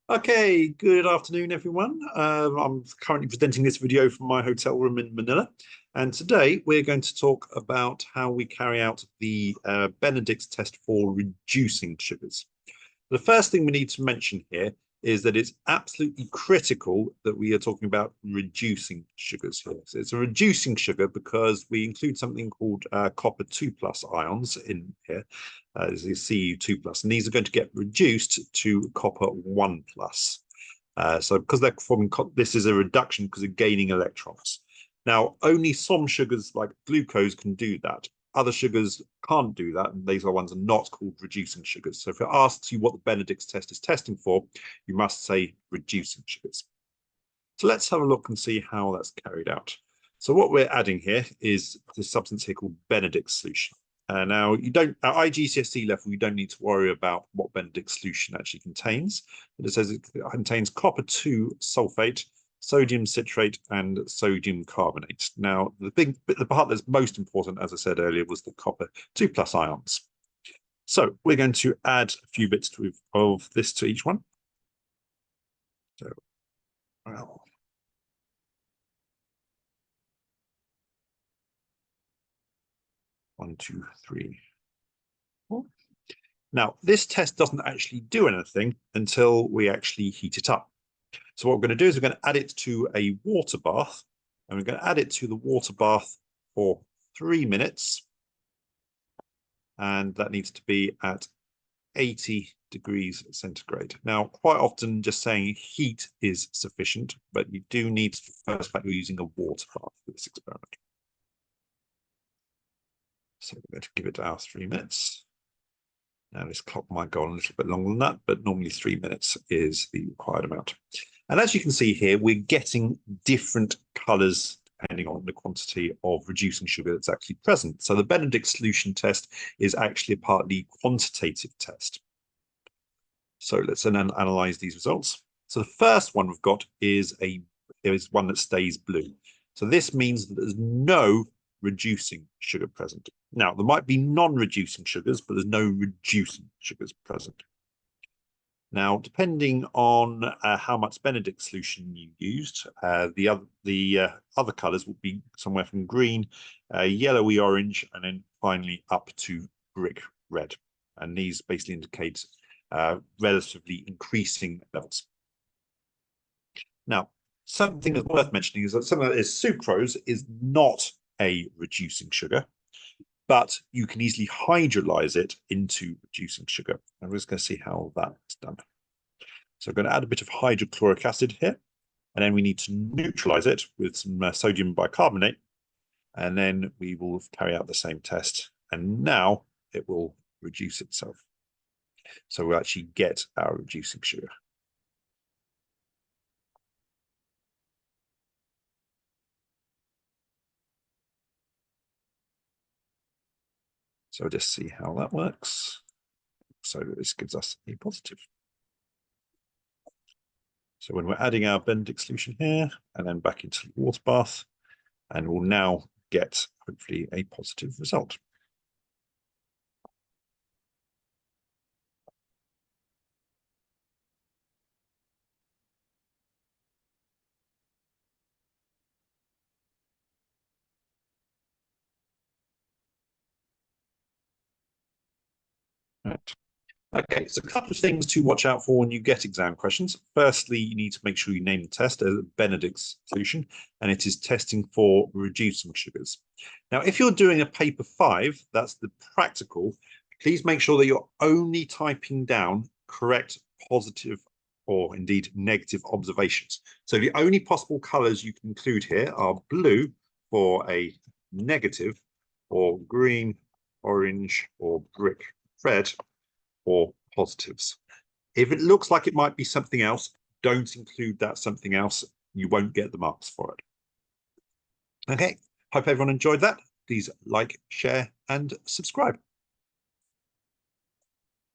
Okay, good afternoon, everyone. I'm currently presenting this video from my hotel room in Manila. And today we're going to talk about how we carry out the Benedict's test for reducing sugars. The first thing we need to mention here is that it's absolutely critical that we are talking about reducing sugars here. So it's a reducing sugar because we include something called copper 2+ ions in here, as you see Cu2+, and these are going to get reduced to copper 1+. So because they're forming, this is a reduction because of gaining electrons. Now, only some sugars like glucose can do that. Other sugars can't do that, and these are ones are not called reducing sugars. So if it asks you what the Benedict's test is testing for, you must say reducing sugars. So let's have a look and see how that's carried out. So what we're adding here is this substance here called Benedict's solution. Now, you don't at IGCSE level, you don't need to worry about what Benedict's solution actually contains. But it says it contains copper 2 sulfate, sodium citrate, and sodium carbonate. Now, the part that's most important, as I said earlier, was the copper 2+ ions. So we're going to add a few bits of this to each one. So, well, 1, 2, 3, 4. Now, this test doesn't actually do anything until we actually heat it up. So what we're going to do is we're going to add it to a water bath, and we're going to add it to the water bath for 3 minutes. And that needs to be at 80 degrees centigrade. Now, quite often just saying heat is sufficient, but you do need to first fact you're using a water bath for this experiment. So we're going to give it our 3 minutes. Now this clock might go on a little bit longer than that, but normally 3 minutes is the required amount. And as you can see here, we're getting different colors depending on the quantity of reducing sugar that's actually present. So the Benedict solution test is actually a partly quantitative test. So let's then analyze these results. So the first one we've got is one that stays blue. So this means that there's no reducing sugar present. Now, there might be non-reducing sugars, but there's no reducing sugars present. Now, depending on how much Benedict solution you used, the other colors will be somewhere from green, yellowy orange, and then finally up to brick red. And these basically indicate relatively increasing levels. Now, something that's worth mentioning is that something that is sucrose is not a reducing sugar, but you can easily hydrolyze it into reducing sugar. And we're just going to see how that's done. So we're going to add a bit of hydrochloric acid here, and then we need to neutralize it with some sodium bicarbonate, and then we will carry out the same test. And now it will reduce itself. So we'll actually get our reducing sugar. So just see how that works. So this gives us a positive. So when we're adding our Benedict solution here and then back into the water bath, and we'll now get hopefully a positive result. Right. Okay, so a couple of things to watch out for when you get exam questions. Firstly, you need to make sure you name the test as Benedict's solution, and it is testing for reducing sugars. Now, if you're doing a paper 5, that's the practical, please make sure that you're only typing down correct, positive, or indeed negative observations. So the only possible colors you can include here are blue for a negative, or green, orange, or brick red, or positives. If it looks like it might be something else, don't include that something else. You won't get the marks for it. Okay, hope everyone enjoyed that. Please like, share, and subscribe.